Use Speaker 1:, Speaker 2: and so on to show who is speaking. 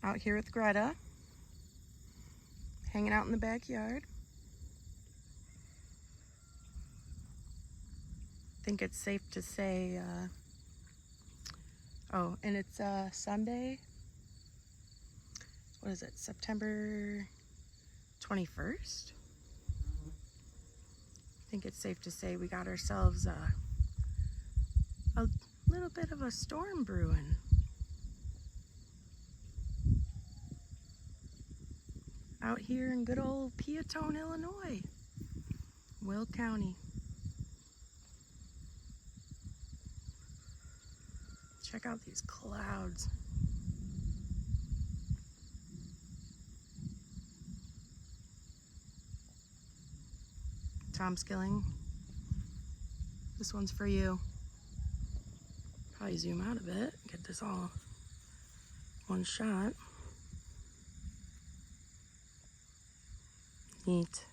Speaker 1: Out here with Greta, hanging out in the backyard. I think it's safe to say, oh, and it's Sunday. What is it, September 21st? I think it's safe to say we got ourselves a little bit of a storm brewing. Out here in good old Peotone, Illinois, Will County. Check out these clouds. Tom Skilling, this one's for you. Probably zoom out a bit, get this all one shot. Neat.